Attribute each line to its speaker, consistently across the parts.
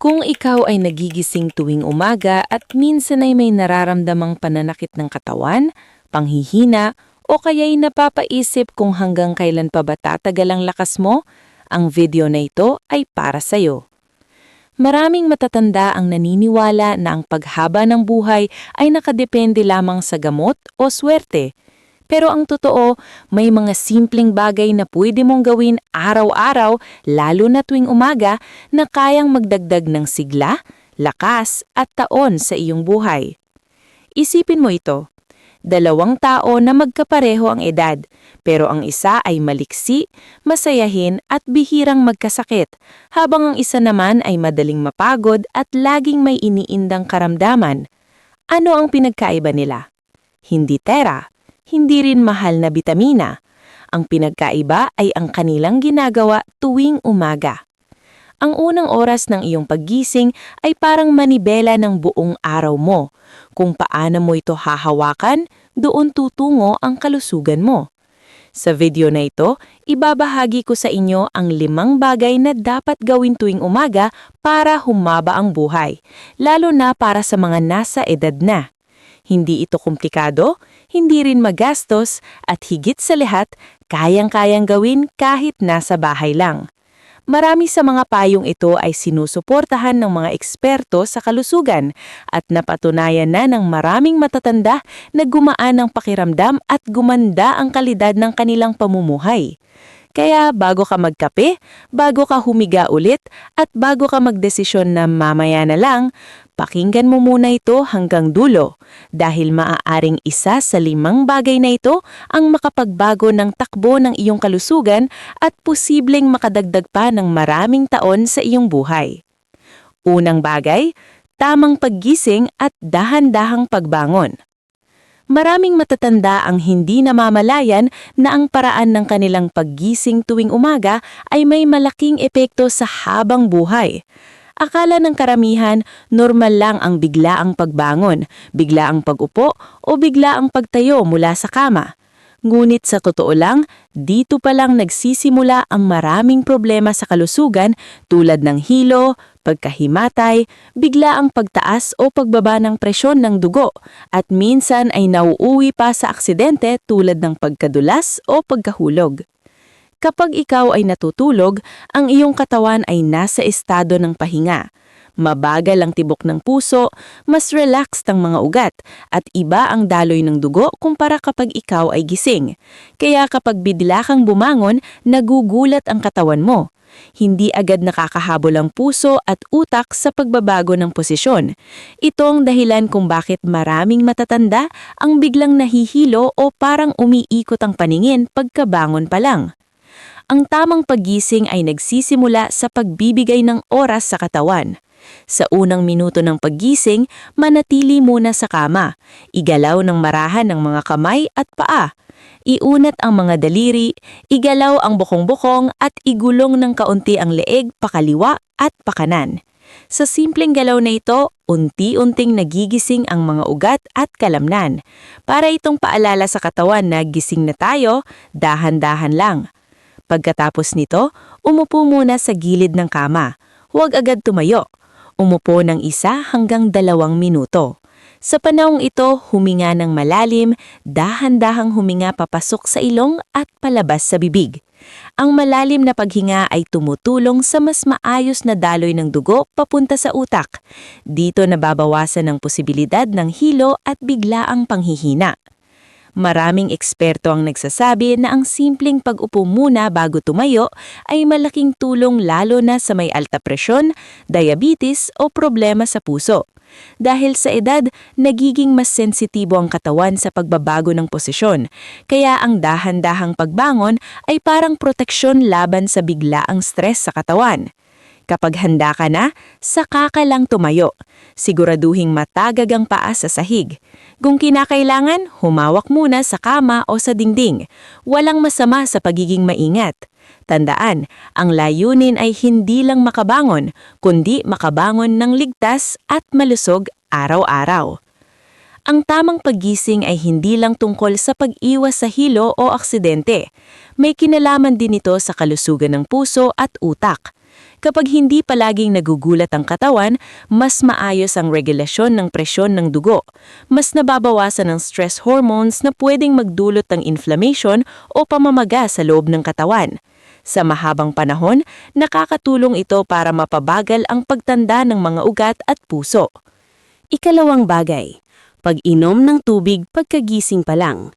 Speaker 1: Kung ikaw ay nagigising tuwing umaga at minsan ay may nararamdamang pananakit ng katawan, panghihina, o kaya'y napapaisip kung hanggang kailan pa ba tatagal ang lakas mo, ang video na ito ay para sa'yo. Maraming matatanda ang naniniwala na ang paghaba ng buhay ay nakadepende lamang sa gamot o swerte. Pero ang totoo, may mga simpleng bagay na pwede mong gawin araw-araw, lalo na tuwing umaga, na kayang magdagdag ng sigla, lakas at taon sa iyong buhay. Isipin mo ito, 2 tao na magkapareho ang edad, pero ang isa ay maliksi, masayahin at bihirang magkasakit, habang ang isa naman ay madaling mapagod at laging may iniindang karamdaman. Ano ang pinagkaiba nila? Hindi pera. Hindi rin mahal na bitamina. Ang pinagkaiba ay ang kanilang ginagawa tuwing umaga. Ang unang oras ng iyong paggising ay parang manibela ng buong araw mo. Kung paano mo ito hahawakan, doon tutungo ang kalusugan mo. Sa video na ito, ibabahagi ko sa inyo ang 5 bagay na dapat gawin tuwing umaga para humaba ang buhay, lalo na para sa mga nasa edad na. Hindi ito komplikado, hindi rin magastos, at higit sa lahat, kayang-kayang gawin kahit nasa bahay lang. Marami sa mga payong ito ay sinusuportahan ng mga eksperto sa kalusugan at napatunayan na ng maraming matatanda na gumaan ang pakiramdam at gumanda ang kalidad ng kanilang pamumuhay. Kaya bago ka magkape, bago ka humiga ulit, at bago ka magdesisyon na mamaya na lang, pakinggan mo muna ito hanggang dulo dahil maaaring isa sa 5 bagay na ito ang makapagbago ng takbo ng iyong kalusugan at posibleng makadagdag pa ng maraming taon sa iyong buhay. Unang bagay, tamang paggising at dahan-dahang pagbangon. Maraming matatanda ang hindi namamalayan na ang paraan ng kanilang paggising tuwing umaga ay may malaking epekto sa habang buhay. Akala ng karamihan, normal lang ang biglaang pagbangon, biglaang pag-upo o biglaang pagtayo mula sa kama. Ngunit sa totoo lang, dito pa lang nagsisimula ang maraming problema sa kalusugan tulad ng hilo, pagkahimatay, biglaang pagtaas o pagbaba ng presyon ng dugo, at minsan ay nauuwi pa sa aksidente tulad ng pagkadulas o pagkahulog. Kapag ikaw ay natutulog, ang iyong katawan ay nasa estado ng pahinga. Mabagal ang tibok ng puso, mas relaxed ang mga ugat, at iba ang daloy ng dugo kumpara kapag ikaw ay gising. Kaya kapag bigla kang bumangon, nagugulat ang katawan mo. Hindi agad nakakahabol ang puso at utak sa pagbabago ng posisyon. Ito ang dahilan kung bakit maraming matatanda ang biglang nahihilo o parang umiikot ang paningin pagkabangon pa lang. Ang tamang paggising ay nagsisimula sa pagbibigay ng oras sa katawan. Sa unang minuto ng paggising, manatili muna sa kama. Igalaw ng marahan ng mga kamay at paa. Iunat ang mga daliri, igalaw ang bukong-bukong at igulong ng kaunti ang leeg pakaliwa at pakanan. Sa simpleng galaw na ito, unti-unting nagigising ang mga ugat at kalamnan. Para itong paalala sa katawan na gising na tayo, dahan-dahan lang. Pagkatapos nito, umupo muna sa gilid ng kama. Huwag agad tumayo. Umupo ng 1 hanggang 2 minuto. Sa panahong ito, huminga ng malalim, dahan-dahang huminga papasok sa ilong at palabas sa bibig. Ang malalim na paghinga ay tumutulong sa mas maayos na daloy ng dugo papunta sa utak. Dito nababawasan ang posibilidad ng hilo at biglaang panghihina. Maraming eksperto ang nagsasabi na ang simpleng pag-upo muna bago tumayo ay malaking tulong lalo na sa may alta presyon, diabetes o problema sa puso. Dahil sa edad, nagiging mas sensitibo ang katawan sa pagbabago ng posisyon, kaya ang dahan-dahang pagbangon ay parang proteksyon laban sa biglaang stress sa katawan. Kapag handa ka na, saka ka lang tumayo. Siguraduhing matagag ang paa sa sahig. Kung kinakailangan, humawak muna sa kama o sa dingding. Walang masama sa pagiging maingat. Tandaan, ang layunin ay hindi lang makabangon, kundi makabangon ng ligtas at malusog araw-araw. Ang tamang paggising ay hindi lang tungkol sa pag-iwas sa hilo o aksidente. May kinalaman din ito sa kalusugan ng puso at utak. Kapag hindi palaging nagugulat ang katawan, mas maayos ang regulasyon ng presyon ng dugo. Mas nababawasan ang stress hormones na pwedeng magdulot ng inflammation o pamamaga sa loob ng katawan. Sa mahabang panahon, nakakatulong ito para mapabagal ang pagtanda ng mga ugat at puso.
Speaker 2: Ikalawang bagay, pag-inom ng tubig pagkagising pa lang.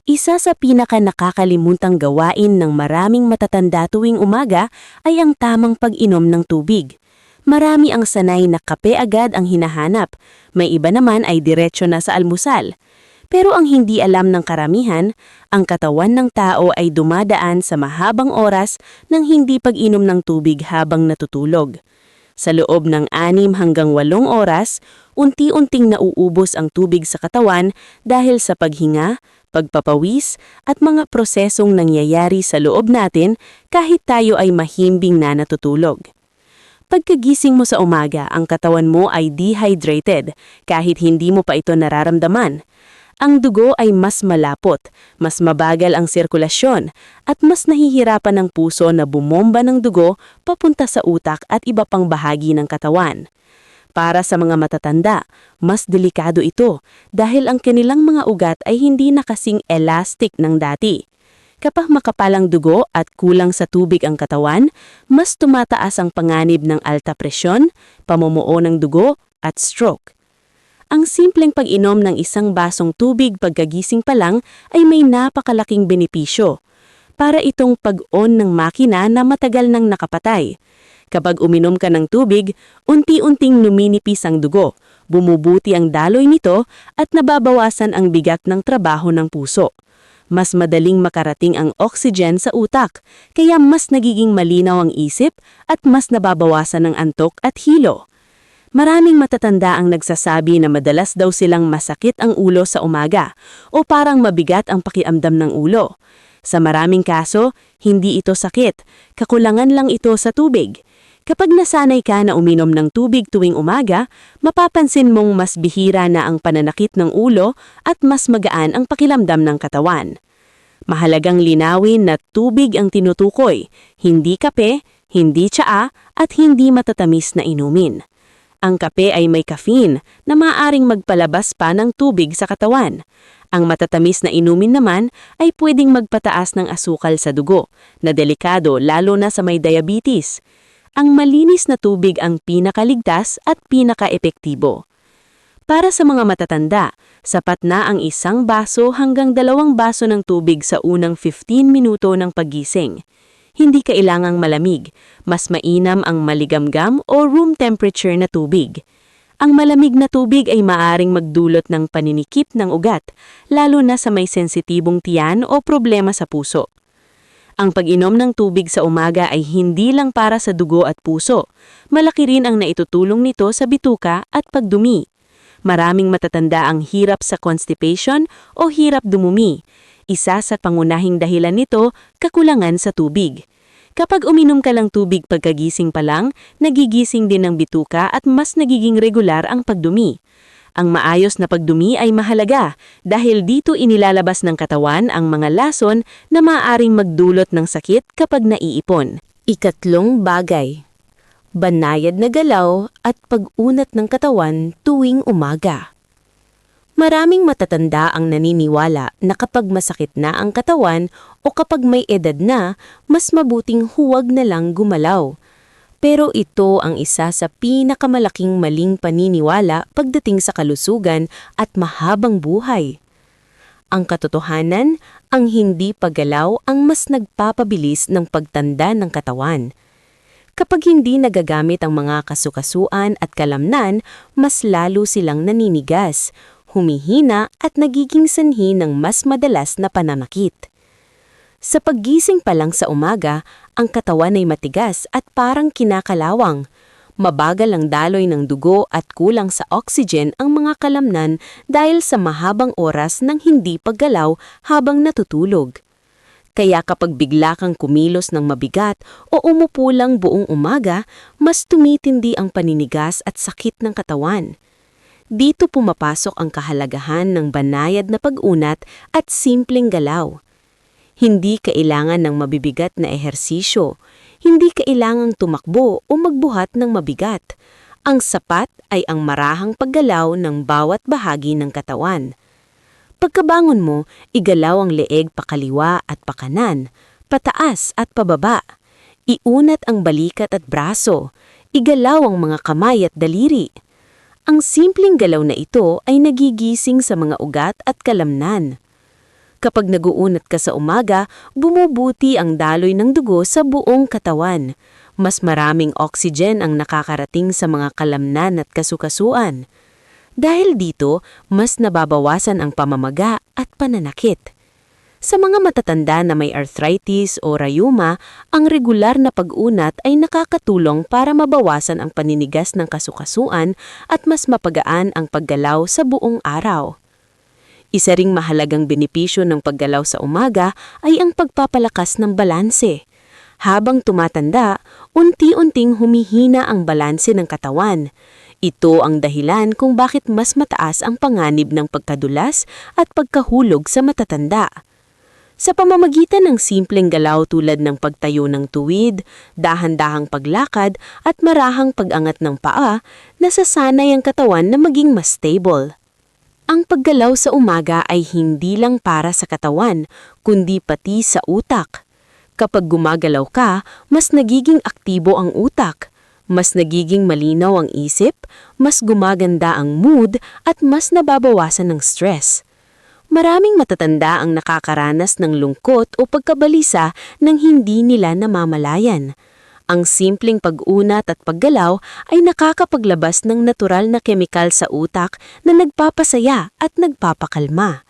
Speaker 2: Isa sa pinaka-nakakalimutang gawain ng maraming matatanda tuwing umaga ay ang tamang pag-inom ng tubig. Marami ang sanay na kape agad ang hinahanap, may iba naman ay diretsyo na sa almusal. Pero ang hindi alam ng karamihan, ang katawan ng tao ay dumadaan sa mahabang oras ng hindi pag-inom ng tubig habang natutulog. Sa loob ng 6 hanggang 8 oras, unti-unting nauubos ang tubig sa katawan dahil sa paghinga, pagpapawis, at mga prosesong nangyayari sa loob natin kahit tayo ay mahimbing na natutulog. Pagkagising mo sa umaga, ang katawan mo ay dehydrated kahit hindi mo pa ito nararamdaman. Ang dugo ay mas malapot, mas mabagal ang sirkulasyon, at mas nahihirapan ang puso na bumomba ng dugo papunta sa utak at iba pang bahagi ng katawan. Para sa mga matatanda, mas delikado ito dahil ang kanilang mga ugat ay hindi na kasing elastic ng dati. Kapag makapalang dugo at kulang sa tubig ang katawan, mas tumataas ang panganib ng alta presyon, pamumuo ng dugo, at stroke. Ang simpleng pag-inom ng 1 basong tubig pagkagising pa lang ay may napakalaking benepisyo. Para itong pag-on ng makina na matagal nang nakapatay. Kapag uminom ka ng tubig, unti-unting numinipis ang dugo, bumubuti ang daloy nito at nababawasan ang bigat ng trabaho ng puso. Mas madaling makarating ang oxygen sa utak, kaya mas nagiging malinaw ang isip at mas nababawasan ang antok at hilo. Maraming matatanda ang nagsasabi na madalas daw silang masakit ang ulo sa umaga o parang mabigat ang pakiramdam ng ulo. Sa maraming kaso, hindi ito sakit, kakulangan lang ito sa tubig. Kapag nasanay ka na uminom ng tubig tuwing umaga, mapapansin mong mas bihira na ang pananakit ng ulo at mas magaan ang pakiramdam ng katawan. Mahalagang linawin na tubig ang tinutukoy, hindi kape, hindi tsaa at hindi matatamis na inumin. Ang kape ay may caffeine na maaaring magpalabas pa ng tubig sa katawan. Ang matatamis na inumin naman ay pwedeng magpataas ng asukal sa dugo, na delikado lalo na sa may diabetes. Ang malinis na tubig ang pinakaligtas at pinaka-epektibo. Para sa mga matatanda, sapat na ang 1 baso hanggang 2 baso ng tubig sa unang 15 minuto ng paggising. Hindi kailangang malamig, mas mainam ang maligamgam o room temperature na tubig. Ang malamig na tubig ay maaring magdulot ng paninikip ng ugat, lalo na sa may sensitibong tiyan o problema sa puso. Ang pag-inom ng tubig sa umaga ay hindi lang para sa dugo at puso. Malaki rin ang naitutulong nito sa bituka at pagdumi. Maraming matatanda ang hirap sa constipation o hirap dumumi. Isa sa pangunahing dahilan nito, kakulangan sa tubig. Kapag uminom ka lang tubig pagkagising pa lang, nagigising din ang bituka at mas nagiging regular ang pagdumi. Ang maayos na pagdumi ay mahalaga dahil dito inilalabas ng katawan ang mga lason na maaaring magdulot ng sakit kapag naiipon. Ikatlong bagay, banayad na galaw at pag-unat ng katawan tuwing umaga. Maraming matatanda ang naniniwala na kapag masakit na ang katawan o kapag may edad na, mas mabuting huwag na lang gumalaw. Pero ito ang isa sa pinakamalaking maling paniniwala pagdating sa kalusugan at mahabang buhay. Ang katotohanan, ang hindi paggalaw ang mas nagpapabilis ng pagtanda ng katawan. Kapag hindi nagagamit ang mga kasukasuan at kalamnan, mas lalo silang naninigas, humihina at nagiging sanhi ng mas madalas na pananakit. Sa paggising pa lang sa umaga, ang katawan ay matigas at parang kinakalawang. Mabagal ang daloy ng dugo at kulang sa oxygen ang mga kalamnan dahil sa mahabang oras ng hindi paggalaw habang natutulog. Kaya kapag bigla kang kumilos ng mabigat o umupo lang buong umaga, mas tumitindi ang paninigas at sakit ng katawan. Dito pumapasok ang kahalagahan ng banayad na pag-unat at simpleng galaw. Hindi kailangan ng mabibigat na ehersisyo. Hindi kailangang tumakbo o magbuhat ng mabigat. Ang sapat ay ang marahang paggalaw ng bawat bahagi ng katawan. Pagkabangon mo, igalaw ang leeg pakaliwa at pakanan, pataas at pababa. Iunat ang balikat at braso. Igalaw ang mga kamay at daliri. Ang simpleng galaw na ito ay nagigising sa mga ugat at kalamnan. Kapag naguunat ka sa umaga, bumubuti ang daloy ng dugo sa buong katawan. Mas maraming oxygen ang nakakarating sa mga kalamnan at kasukasuan. Dahil dito, mas nababawasan ang pamamaga at pananakit. Sa mga matatanda na may arthritis o rayuma, ang regular na pag-unat ay nakakatulong para mabawasan ang paninigas ng kasukasuan at mas mapagaan ang paggalaw sa buong araw. Isa ring mahalagang benepisyo ng paggalaw sa umaga ay ang pagpapalakas ng balanse. Habang tumatanda, unti-unting humihina ang balanse ng katawan. Ito ang dahilan kung bakit mas mataas ang panganib ng pagkadulas at pagkahulog sa matatanda. Sa pamamagitan ng simpleng galaw tulad ng pagtayo ng tuwid, dahan-dahang paglakad at marahang pag-angat ng paa, nasasanay ang katawan na maging mas stable. Ang paggalaw sa umaga ay hindi lang para sa katawan, kundi pati sa utak. Kapag gumagalaw ka, mas nagiging aktibo ang utak, mas nagiging malinaw ang isip, mas gumaganda ang mood at mas nababawasan ng stress. Maraming matatanda ang nakakaranas ng lungkot o pagkabalisa nang hindi nila namamalayan. Ang simpleng pag-unat at paggalaw ay nakakapaglabas ng natural na kemikal sa utak na nagpapasaya at nagpapakalma.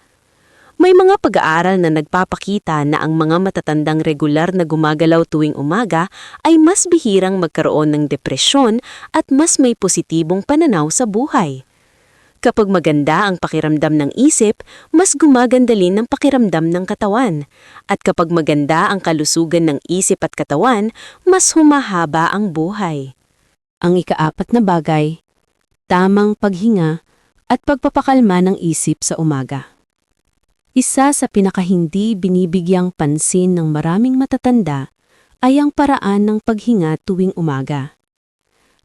Speaker 2: May mga pag-aaral na nagpapakita na ang mga matatandang regular na gumagalaw tuwing umaga ay mas bihirang magkaroon ng depresyon at mas may positibong pananaw sa buhay. Kapag maganda ang pakiramdam ng isip, mas gumaganda din ang pakiramdam ng katawan. At kapag maganda ang kalusugan ng isip at katawan, mas humahaba ang buhay.
Speaker 3: Ang ikaapat na bagay, tamang paghinga at pagpapakalma ng isip sa umaga. Isa sa pinakahindi binibigyang pansin ng maraming matatanda ay ang paraan ng paghinga tuwing umaga.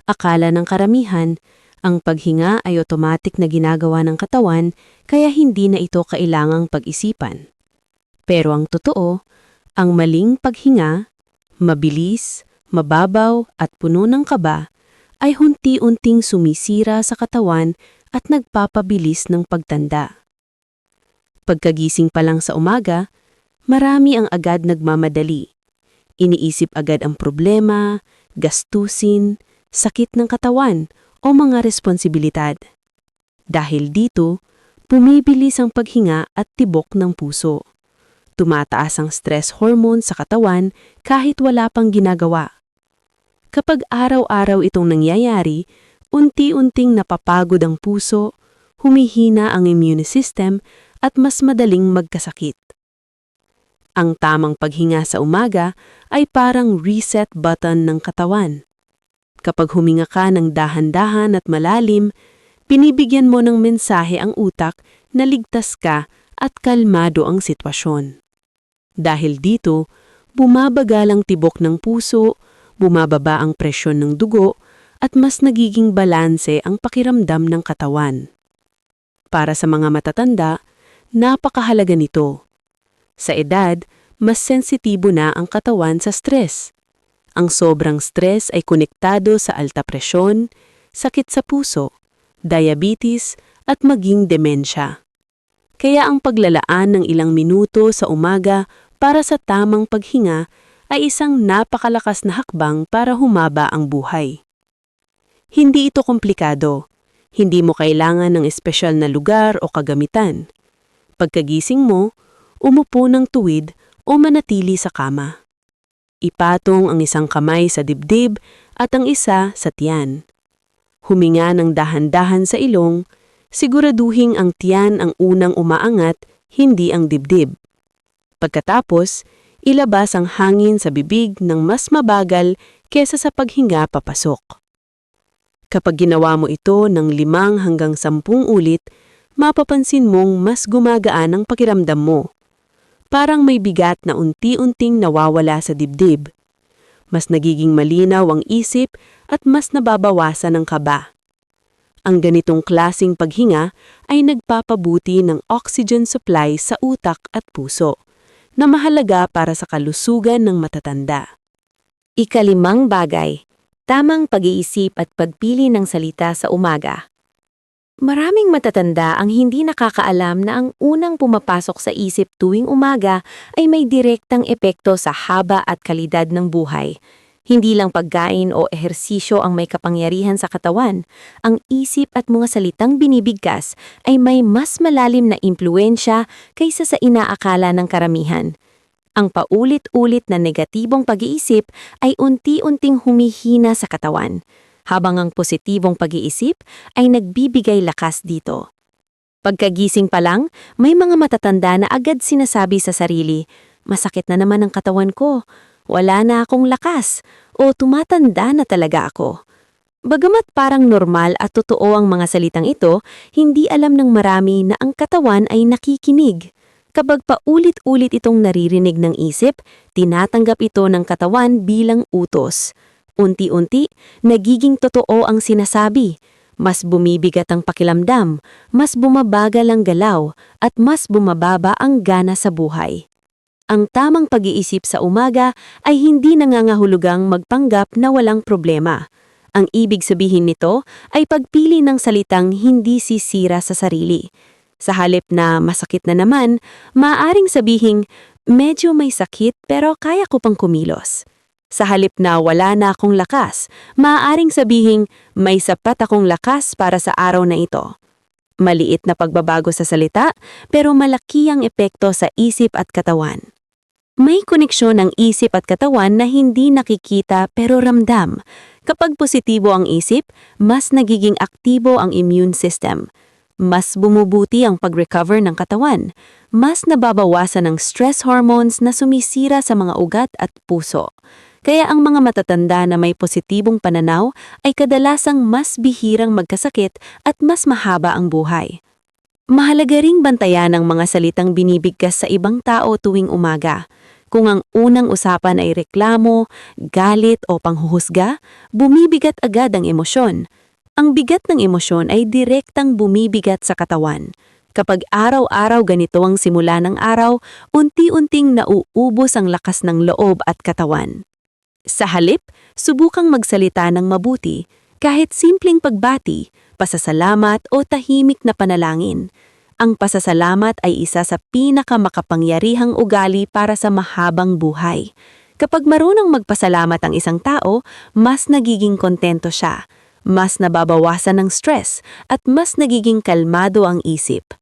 Speaker 3: Akala ng karamihan, ang paghinga ay otomatik na ginagawa ng katawan kaya hindi na ito kailangang pag-isipan. Pero ang totoo, ang maling paghinga, mabilis, mababaw at puno ng kaba ay hunti-unting sumisira sa katawan at nagpapabilis ng pagtanda. Pagkagising pa lang sa umaga, marami ang agad nagmamadali. Iniisip agad ang problema, gastusin, sakit ng katawan, o mga responsibilidad. Dahil dito, bumibilis ang paghinga at tibok ng puso. Tumataas ang stress hormone sa katawan kahit wala pang ginagawa. Kapag araw-araw itong nangyayari, unti-unting napapagod ang puso, humihina ang immune system at mas madaling magkasakit. Ang tamang paghinga sa umaga ay parang reset button ng katawan. Kapag huminga ka ng dahan-dahan at malalim, binibigyan mo ng mensahe ang utak na ligtas ka at kalmado ang sitwasyon. Dahil dito, bumabagal ang tibok ng puso, bumababa ang presyon ng dugo, at mas nagiging balanse ang pakiramdam ng katawan. Para sa mga matatanda, napakahalaga nito. Sa edad, mas sensitibo na ang katawan sa stress. Ang sobrang stress ay konektado sa alta presyon, sakit sa puso, diabetes at maging demensya. Kaya ang paglalaan ng ilang minuto sa umaga para sa tamang paghinga ay isang napakalakas na hakbang para humaba ang buhay. Hindi ito komplikado. Hindi mo kailangan ng espesyal na lugar o kagamitan. Pagkagising mo, umupo ng tuwid o manatili sa kama. Ipatong ang isang kamay sa dibdib at ang isa sa tiyan. Huminga ng dahan-dahan sa ilong, siguraduhing ang tiyan ang unang umaangat, hindi ang dibdib. Pagkatapos, ilabas ang hangin sa bibig ng mas mabagal kesa sa paghinga papasok. Kapag ginawa mo ito ng 5 hanggang 10 ulit, mapapansin mong mas gumagaan ang pakiramdam mo. Parang may bigat na unti-unting nawawala sa dibdib.
Speaker 2: mas nagiging malinaw ang isip at mas nababawasan ang kaba. Ang ganitong klasing paghinga ay nagpapabuti ng oxygen supply sa utak at puso, na mahalaga para sa kalusugan ng matatanda.
Speaker 1: Ikalimang bagay, tamang pag-iisip at pagpili ng salita sa umaga. Maraming matatanda ang hindi nakakaalam na ang unang pumapasok sa isip tuwing umaga ay may direktang epekto sa haba at kalidad ng buhay. Hindi lang pagkain o ehersisyo ang may kapangyarihan sa katawan, ang isip at mga salitang binibigkas ay may mas malalim na impluensya kaysa sa inaakala ng karamihan. Ang paulit-ulit na negatibong pag-iisip ay unti-unting humihina sa katawan, habang ang positibong pag-iisip ay nagbibigay lakas dito. Pagkagising pa lang, may mga matatanda na agad sinasabi sa sarili, "Masakit na naman ang katawan ko, wala na akong lakas," o "tumatanda na talaga ako." Bagamat parang normal at totoo ang mga salitang ito, hindi alam ng marami na ang katawan ay nakikinig. Kapag paulit-ulit itong naririnig ng isip, tinatanggap ito ng katawan bilang utos. Unti-unti, nagiging totoo ang sinasabi. Mas bumibigat ang pakiramdam, mas bumabagal ang galaw, at mas bumababa ang gana sa buhay. Ang tamang pag-iisip sa umaga ay hindi nangangahulugang magpanggap na walang problema. Ang ibig sabihin nito ay pagpili ng salitang hindi sisira sa sarili. Sa halip na masakit na naman, maaaring sabihing, "Medyo may sakit pero kaya ko pang kumilos." Sa halip na wala na akong lakas, maaaring sabihing, "May sapat akong lakas para sa araw na ito." Maliit na pagbabago sa salita, pero malaki ang epekto sa isip at katawan. May koneksyon ng isip at katawan na hindi nakikita pero ramdam. Kapag positibo ang isip, mas nagiging aktibo ang immune system. Mas bumubuti ang pag-recover ng katawan. Mas nababawasan ang stress hormones na sumisira sa mga ugat at puso. Kaya ang mga matatanda na may positibong pananaw ay kadalasang mas bihirang magkasakit at mas mahaba ang buhay. Mahalaga ring bantayan ang mga salitang binibigkas sa ibang tao tuwing umaga. Kung ang unang usapan ay reklamo, galit o panghuhusga, bumibigat agad ang emosyon. Ang bigat ng emosyon ay direktang bumibigat sa katawan. Kapag araw-araw ganito ang simula ng araw, unti-unting nauubos ang lakas ng loob at katawan. Sa halip, subukang magsalita ng mabuti, kahit simpleng pagbati, pasasalamat o tahimik na panalangin. Ang pasasalamat ay isa sa pinakamakapangyarihang ugali para sa mahabang buhay. Kapag marunong magpasalamat ang isang tao, mas nagiging kontento siya. Mas nababawasan ng stress at mas nagiging kalmado ang isip.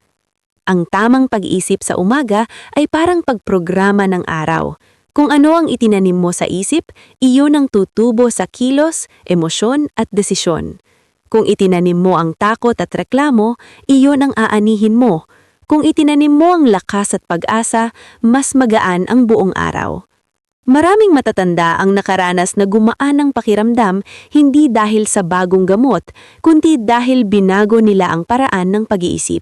Speaker 1: Ang tamang pag-iisip sa umaga ay parang pagprograma ng araw. Kung ano ang itinanim mo sa isip, iyon ang tutubo sa kilos, emosyon at desisyon. Kung itinanim mo ang takot at reklamo, iyon ang aanihin mo. Kung itinanim mo ang lakas at pag-asa, mas magaan ang buong araw. Maraming matatanda ang nakaranas na gumaan ang pakiramdam hindi dahil sa bagong gamot, kundi dahil binago nila ang paraan ng pag-iisip.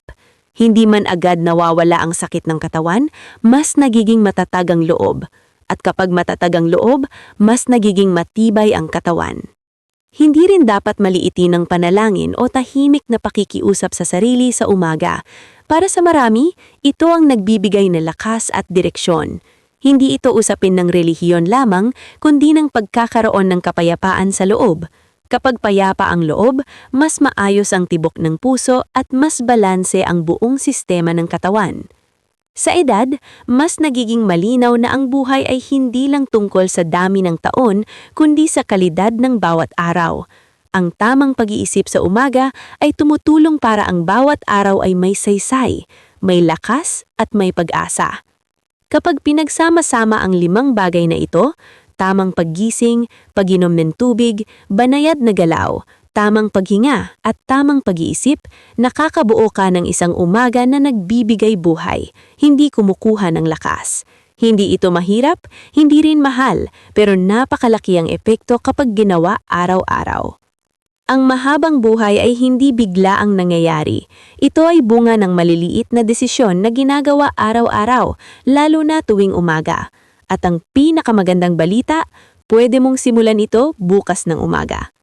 Speaker 1: Hindi man agad nawawala ang sakit ng katawan, mas nagiging matatag ang loob. At kapag matatag ang loob, mas nagiging matibay ang katawan. Hindi rin dapat maliitin ang panalangin o tahimik na pakikiusap sa sarili sa umaga. Para sa marami, ito ang nagbibigay na lakas at direksyon. Hindi ito usapin ng relihiyon lamang, kundi ng pagkakaroon ng kapayapaan sa loob. Kapag payapa ang loob, mas maayos ang tibok ng puso at mas balanse ang buong sistema ng katawan. Sa edad, mas nagiging malinaw na ang buhay ay hindi lang tungkol sa dami ng taon, kundi sa kalidad ng bawat araw. Ang tamang pag-iisip sa umaga ay tumutulong para ang bawat araw ay may saysay, may lakas at may pag-asa. Kapag pinagsama-sama ang 5 bagay na ito, tamang paggising, pag-inom ng tubig, banayad na galaw, tamang paghinga at tamang pag-iisip, nakakabuo ka ng isang umaga na nagbibigay buhay, hindi kumukuha ng lakas. Hindi ito mahirap, hindi rin mahal, pero napakalaki ang epekto kapag ginawa araw-araw. Ang mahabang buhay ay hindi bigla ang nangyayari. Ito ay bunga ng maliliit na desisyon na ginagawa araw-araw, lalo na tuwing umaga. At ang pinakamagandang balita,
Speaker 2: Pwede mong simulan ito bukas ng umaga.